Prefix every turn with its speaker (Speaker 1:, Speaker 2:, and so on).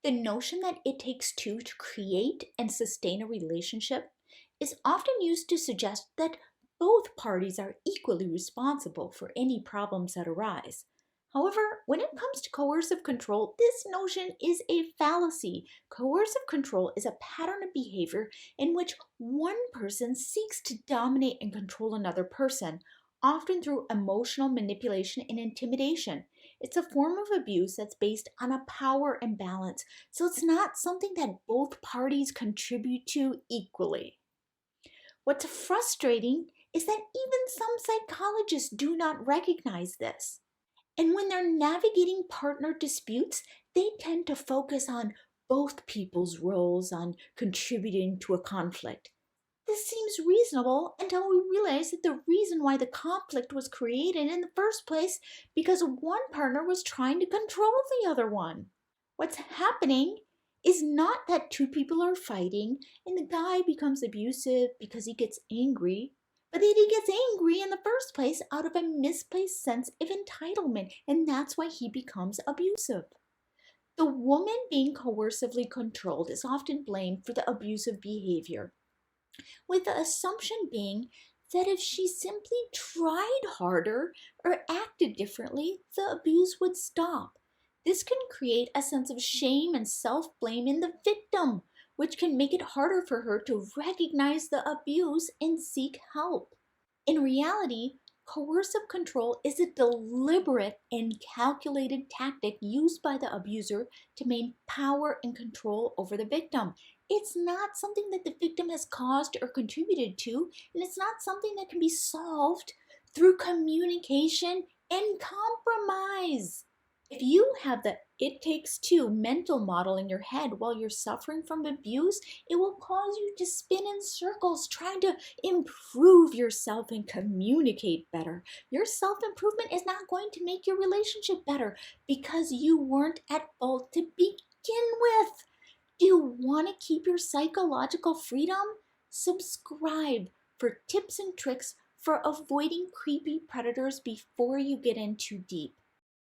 Speaker 1: The notion that it takes two to create and sustain a relationship is often used to suggest that both parties are equally responsible for any problems that arise. However, when it comes to coercive control, this notion is a fallacy. Coercive control is a pattern of behavior in which one person seeks to dominate and control another person, often through emotional manipulation and intimidation. It's a form of abuse that's based on a power imbalance, so it's not something that both parties contribute to equally. What's frustrating is that even some psychologists do not recognize this. And when they're navigating partner disputes, they tend to focus on both people's roles on contributing to a conflict. This seems reasonable until we realize that the reason why the conflict was created in the first place because one partner was trying to control the other one. What's happening is not that two people are fighting and the guy becomes abusive because he gets angry, but that he gets angry in the first place out of a misplaced sense of entitlement, and that's why he becomes abusive. The woman being coercively controlled is often blamed for the abusive behavior, with the assumption being that if she simply tried harder or acted differently, the abuse would stop. This can create a sense of shame and self-blame in the victim, which can make it harder for her to recognize the abuse and seek help. In reality, coercive control is a deliberate and calculated tactic used by the abuser to maintain power and control over the victim. It's not something that the victim has caused or contributed to, and it's not something that can be solved through communication and compromise. If you have the "it takes two" mental model in your head while you're suffering from abuse, it will cause you to spin in circles trying to improve yourself and communicate better. Your self-improvement is not going to make your relationship better because you weren't at fault to begin with. Do you want to keep your psychological freedom? Subscribe for tips and tricks for avoiding creepy predators before you get in too deep.